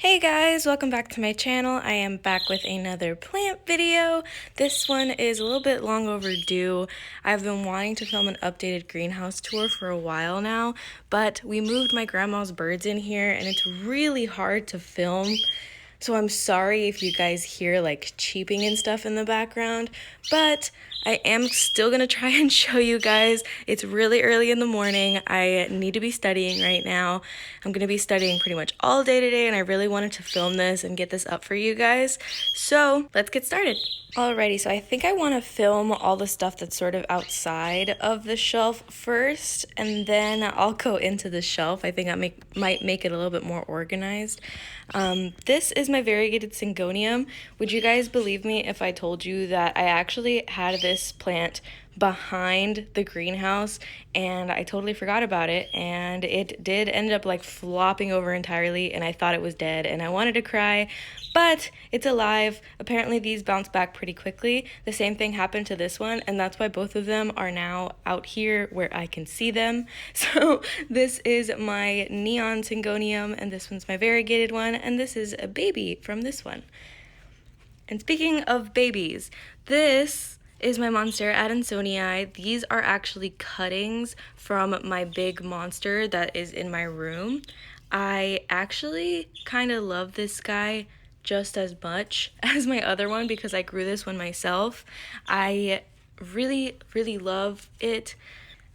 Hey guys, welcome back to my channel. I am back with another plant video. This one is a little bit long overdue. I've been wanting to film an updated greenhouse tour for a while now, but we moved my grandma's birds in here and it's really hard to film. So I'm sorry if you guys hear like cheeping and stuff in the background, but I am still gonna try and show you guys. It's really early in the morning. I need to be studying right now. I'm gonna be studying pretty much all day today, and I really wanted to film this and get this up for you guys. So let's get started. Alrighty, so I think I want to film all the stuff that's sort of outside of the shelf first, and then I'll go into the shelf. I think that might make it a little bit more organized. This is my variegated syngonium. Would you guys believe me if I told you that I actually had this plant behind the greenhouse and I totally forgot about it, and it did end up like flopping over entirely and I thought it was dead and I wanted to cry, but it's alive. Apparently these bounce back pretty quickly. The same thing happened to this one, and that's why both of them are now out here where I can see them. So this is my neon syngonium and this one's my variegated one, and this is a baby from this one. And speaking of babies, this is my Monstera adansonii. These are actually cuttings from my big monster that is in my room. I actually kind of love this guy just as much as my other one because I grew this one myself. I really love it.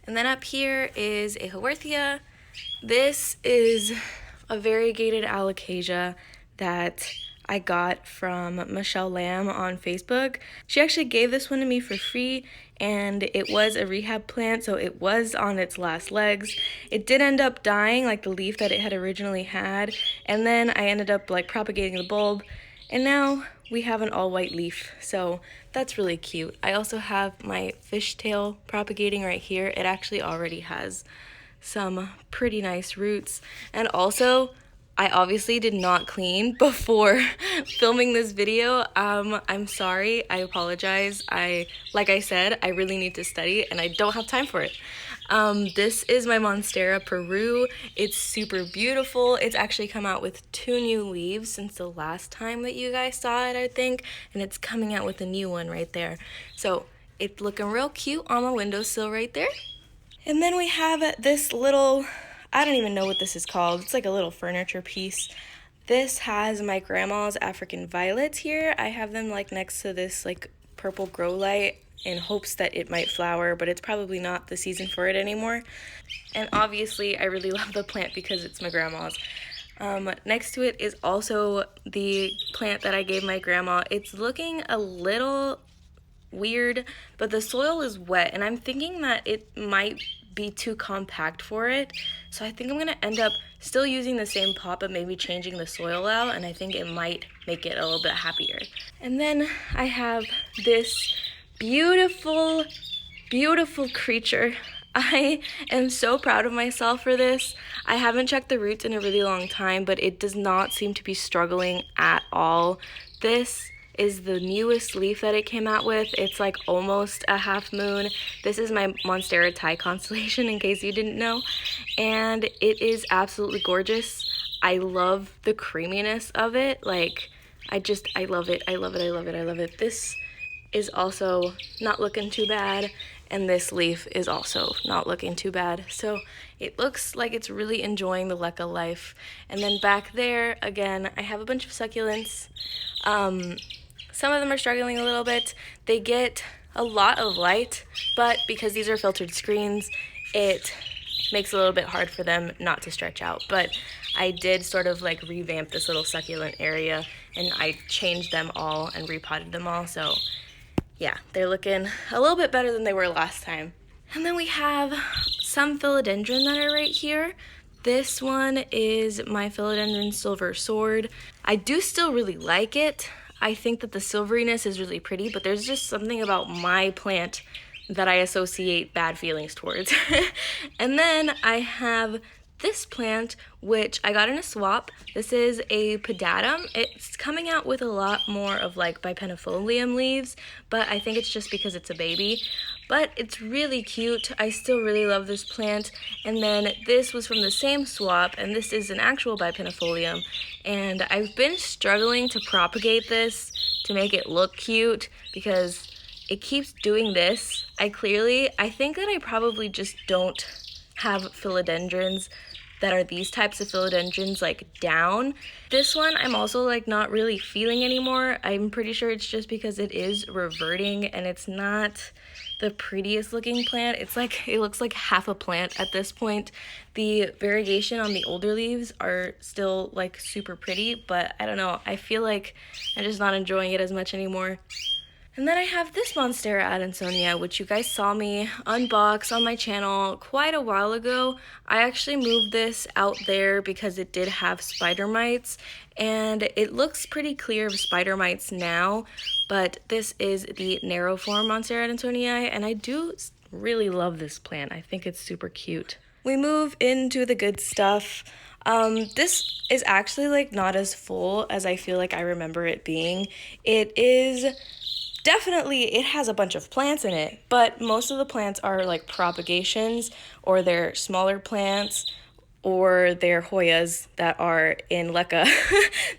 And then up here is a Haworthia. This is a variegated alocasia that I got from Michelle Lamb on Facebook. She actually gave this one to me for free, and it was a rehab plant, so it was on its last legs. It did end up dying, like the leaf that it had originally had, and then I ended up like propagating the bulb, and now we have an all-white leaf, so that's really cute. I also have my fishtail propagating right here. It actually already has some pretty nice roots, and also I obviously did not clean before filming this video. I'm sorry, I apologize. Like I said, I really need to study and I don't have time for it. This is my Monstera Peru. It's super beautiful. It's actually come out with 2 new leaves since the last time that you guys saw it, I think, and it's coming out with a new one right there. So it's looking real cute on my windowsill right there. And then we have this little, I don't even know what this is called. It's like a little furniture piece. This has my grandma's African violets here. I have them like next to this like purple grow light in hopes that it might flower, but it's probably not the season for it anymore. And obviously I really love the plant because it's my grandma's. Next to it is also the plant that I gave my grandma. It's looking a little weird, but the soil is wet and I'm thinking that it might be too compact for it, so I think I'm gonna end up still using the same pot but maybe changing the soil out, and I think it might make it a little bit happier. And then I have this beautiful creature. I am so proud of myself for this. I haven't checked the roots in a really long time, but it does not seem to be struggling at all. This is the newest leaf that it came out with. It's like almost a half moon. This is my Monstera Thai constellation, in case you didn't know, and it is absolutely gorgeous. I love the creaminess of it. Like, I love it. I love it. This is also not looking too bad, and this leaf is also not looking too bad. So it looks like it's really enjoying the leca life. And then back there, again, I have a bunch of succulents. Some of them are struggling a little bit. They get a lot of light, but because these are filtered screens, it makes it a little bit hard for them not to stretch out. But I did sort of like revamp this little succulent area, and I changed them all and repotted them all. So yeah, they're looking a little bit better than they were last time. And then we have some philodendron that are right here. This one is my philodendron silver sword. I do still really like it. I think that the silveriness is really pretty, but there's just something about my plant that I associate bad feelings towards. And then I have this plant, which I got in a swap. This is a pedatum. It's coming out with a lot more of like bipennifolium leaves, but I think it's just because it's a baby. but it's really cute. I still really love this plant. And then this was from the same swap, and this is an actual bipennifolium. And I've been struggling to propagate this to make it look cute because it keeps doing this. I think that I probably just don't have philodendrons that are these types of philodendrons like down. This one I'm also like not really feeling anymore. I'm pretty sure it's just because it is reverting and it's not the prettiest looking plant. It's like, it looks like half a plant at this point. The variegation on the older leaves are still like super pretty, but I don't know, I feel like I'm just not enjoying it as much anymore. And then I have this Monstera Adansonia, which you guys saw me unbox on my channel quite a while ago. I actually moved this out there because it did have spider mites, and it looks pretty clear of spider mites now, but this is the narrow form Monstera Adansonii, and I do really love this plant. I think it's super cute. We move into the good stuff. This is actually like not as full as I feel like I remember it being. It has a bunch of plants in it, but most of the plants are like propagations, or they're smaller plants, or they're Hoyas that are in leca.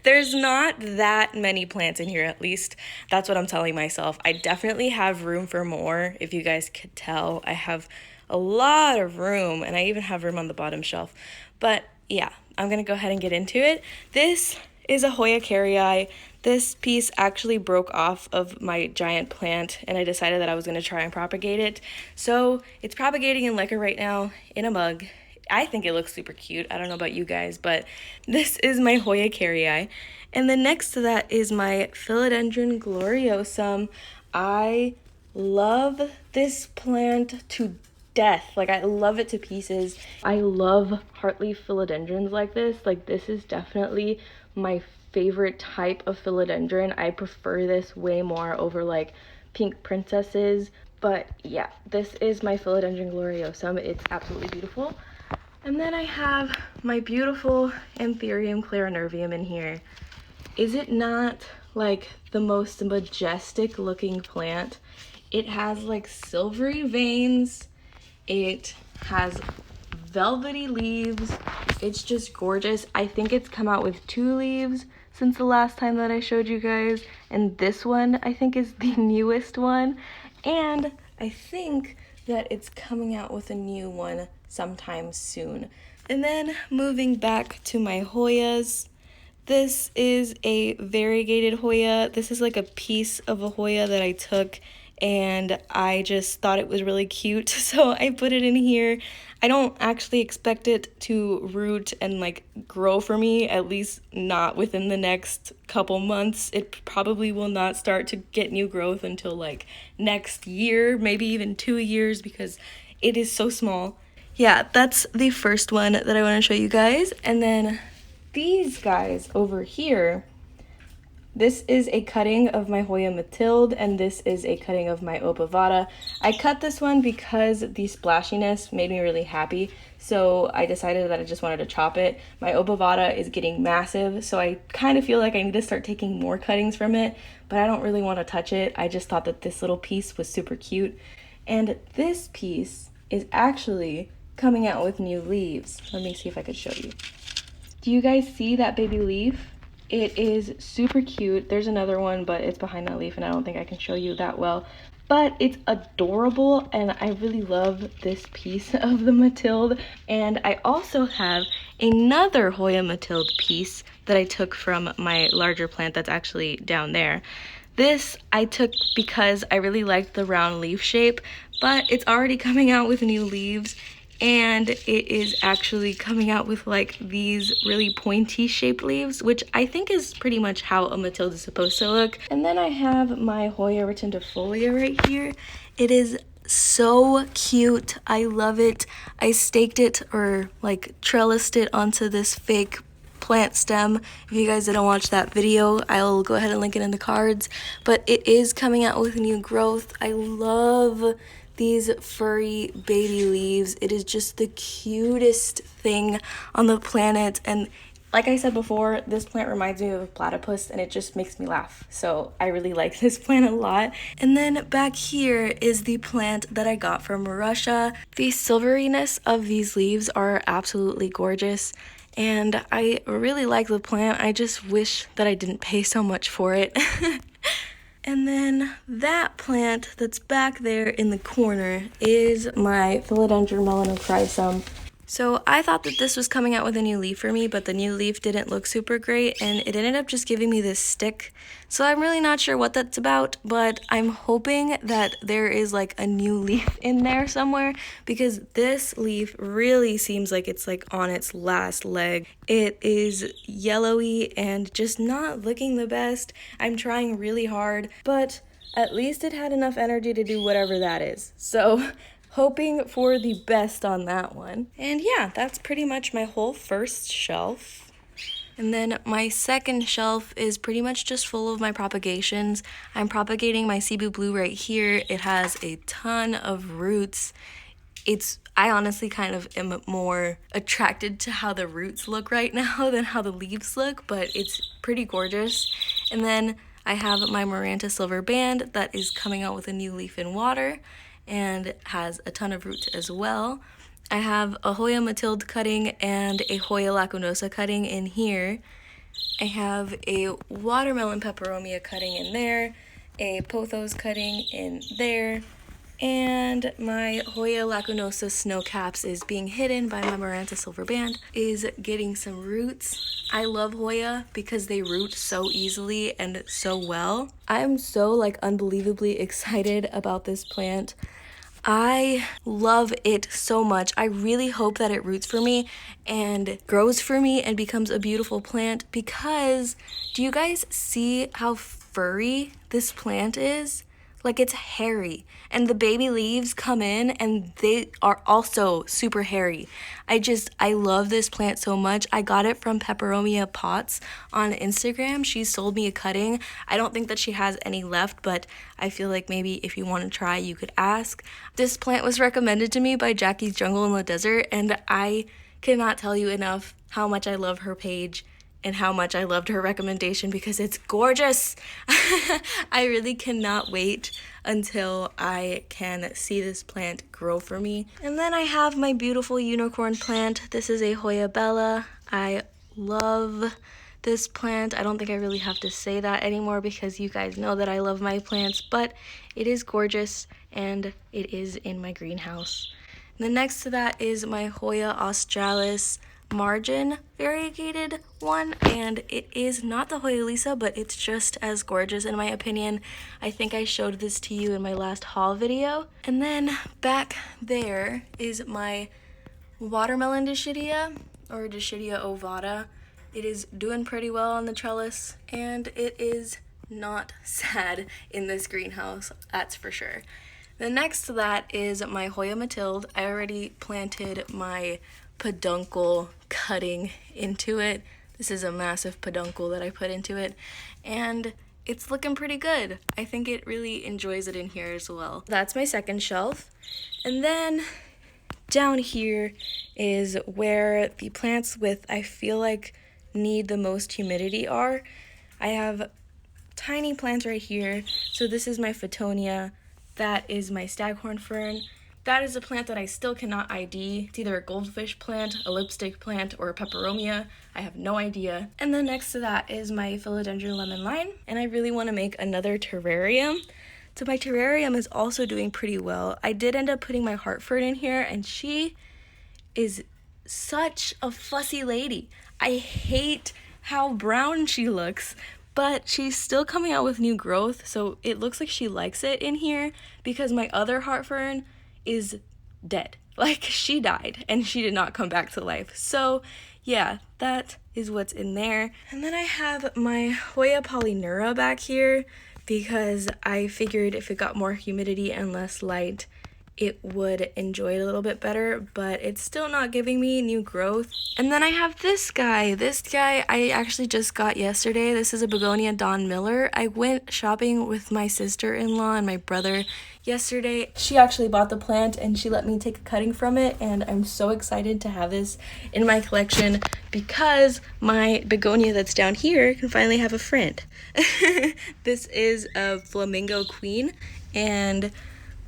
There's not that many plants in here, at least. That's what I'm telling myself. I definitely have room for more. If you guys could tell, I have a lot of room, and I even have room on the bottom shelf. But yeah, I'm gonna go ahead and get into it. This is a Hoya carrii. This piece actually broke off of my giant plant, and I decided that I was going to try and propagate it. So it's propagating in leca right now in a mug. I think it looks super cute. I don't know about you guys, but this is my Hoya carrii. And then next to that is my Philodendron gloriosum. I love this plant to death. Like, I love it to pieces. I love heartleaf philodendrons like this. Like, this is definitely my favorite type of philodendron. I prefer this way more over like pink princesses, but yeah, this is my Philodendron gloriosum. It's absolutely beautiful. And then I have my beautiful Anthurium clarinervium in here. Is it not like the most majestic looking plant? It has like silvery veins. It has velvety leaves. It's just gorgeous. I think it's come out with 2 leaves since the last time that I showed you guys, and this one I think is the newest one, and I think that it's coming out with a new one sometime soon. And then moving back to my Hoyas, this is a variegated Hoya. This is like a piece of a Hoya that I took, and I just thought it was really cute, so I put it in here. I don't actually expect it to root and like grow for me, at least not within the next couple months. It probably will not start to get new growth until like next year, maybe even 2 years, because it is so small. Yeah, that's the first one that I want to show you guys. And then these guys over here, this is a cutting of my Hoya Mathilde, and this is a cutting of my Obovata. I cut this one because the splashiness made me really happy, so I decided that I just wanted to chop it. My Obovata is getting massive, so I kind of feel like I need to start taking more cuttings from it, but I don't really want to touch it. I just thought that this little piece was super cute. And this piece is actually coming out with new leaves. Let me see if I could show you. Do you guys see that baby leaf? It is super cute. There's another one, but it's behind that leaf and I don't think I can show you that well. But it's adorable, and I really love this piece of the Mathilde. And I also have another Hoya Mathilde piece that I took from my larger plant that's actually down there. This I took because I really liked the round leaf shape, but it's already coming out with new leaves, and it is actually coming out with like these really pointy shaped leaves, which I think is pretty much how a Mathilde is supposed to look. And then I have my Hoya rotundifolia right here. It is so cute. I love it. I staked it, or like trellised it onto this fake plant stem. If you guys didn't watch that video, I'll go ahead and link it in the cards. But it is coming out with new growth. I love these furry baby leaves. It is just the cutest thing on the planet, and Like I said before, this plant reminds me of a platypus and it just makes me laugh. So I really like this plant a lot. And then back here is the plant that I got from Russia. The silveriness of these leaves are absolutely gorgeous. And I really like the plant. I just wish that I didn't pay so much for it. And then that plant that's back there in the corner is my Philodendron melanochrysum. So I thought that this was coming out with a new leaf for me, but the new leaf didn't look super great and it ended up just giving me this stick. So I'm really not sure what that's about, but I'm hoping that there is like a new leaf in there somewhere because this leaf really seems like it's like on its last leg. It is yellowy and just not looking the best. I'm trying really hard, but at least it had enough energy to do whatever that is. So hoping for the best on that one. And yeah, that's pretty much my whole first shelf. And then my second shelf is pretty much just full of my propagations. I'm propagating my Cebu Blue right here. It has a ton of roots. I honestly kind of am more attracted to how the roots look right now than how the leaves look, but it's pretty gorgeous. And then I have my Maranta Silver Band that is coming out with a new leaf in water and has a ton of roots as well. I have a Hoya Matilde cutting and a Hoya lacunosa cutting in here. I have a watermelon peperomia cutting in there, a pothos cutting in there, and my Hoya lacunosa snow caps is being hidden by my Maranta Silver Band, is getting some roots. I love Hoya because they root so easily and so well. I am so like unbelievably excited about this plant. I love it so much. I really hope that it roots for me and grows for me and becomes a beautiful plant because do you guys see how furry this plant is? Like it's hairy and the baby leaves come in and they are also super hairy. I love this plant so much. I got it from Peperomia Pots on Instagram. She sold me a cutting. I don't think that she has any left, but I feel like maybe if you want to try, you could ask. This plant was recommended to me by Jackie's Jungle in the Desert, and I cannot tell you enough how much I love her page and how much I loved her recommendation because it's gorgeous. I really cannot wait until I can see this plant grow for me. And then I have my beautiful unicorn plant. This is a Hoya Bella. I love this plant. I don't think I really have to say that anymore because you guys know that I love my plants, but it is gorgeous and it is in my greenhouse. And then next to that is my Hoya australis margin variegated one, and it is not the Hoya Lisa, but it's just as gorgeous in my opinion. I think I showed this to you in my last haul video. And then back there is my watermelon Dischidia, or Dischidia ovata. It is doing pretty well on the trellis, and it is not sad in this greenhouse, that's for sure. The next to that is my Hoya Matilde. I already planted my peduncle cutting into it. This is a massive peduncle that I put into it, and it's looking pretty good. I think it really enjoys it in here as well. That's my second shelf. And then down here is where the plants with I feel like need the most humidity are. I have tiny plants right here. So this is my Photonia. That is my staghorn fern. That is a plant that I still cannot ID. It's either a goldfish plant, a lipstick plant, or a peperomia. I have no idea. And then next to that is my Philodendron lemon lime. And I really want to make another terrarium. So my terrarium is also doing pretty well. I did end up putting my heartfern in here, and she is such a fussy lady. I hate how brown she looks, but she's still coming out with new growth, so it looks like she likes it in here because my other heartfern is dead. Like, she died and she did not come back to life. So yeah, that is what's in there. And then I have my Hoya polyneura back here because I figured if it got more humidity and less light, it would enjoy it a little bit better, but it's still not giving me new growth. And then I have this guy. This guy I actually just got yesterday. This is a Begonia Dawn Miller. I went shopping with my sister-in-law and my brother yesterday. She actually bought the plant and she let me take a cutting from it, and I'm so excited to have this in my collection because my begonia that's down here can finally have a friend. This is a Flamingo Queen, and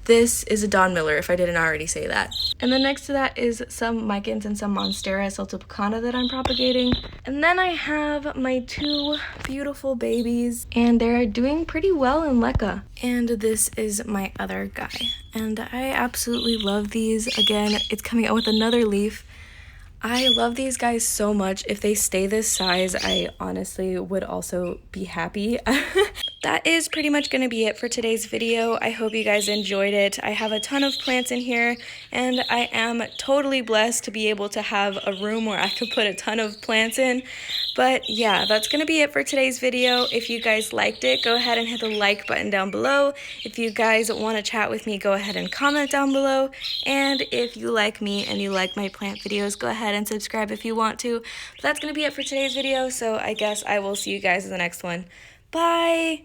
this is a Dawn Miller, if I didn't already say that. And then next to that is some Micans and some Monstera Celtopicana that I'm propagating. And then I have my two beautiful babies, and they're doing pretty well in leca. And this is my other guy. And I absolutely love these. Again, it's coming out with another leaf. I love these guys so much. If they stay this size, I honestly would also be happy. That is pretty much going to be it for today's video. I hope you guys enjoyed it. I have a ton of plants in here, and I am totally blessed to be able to have a room where I could put a ton of plants in. But yeah, that's going to be it for today's video. If you guys liked it, go ahead and hit the like button down below. If you guys want to chat with me, go ahead and comment down below. And if you like me and you like my plant videos, go ahead and subscribe if you want to. But that's going to be it for today's video, so I guess I will see you guys in the next one. Bye!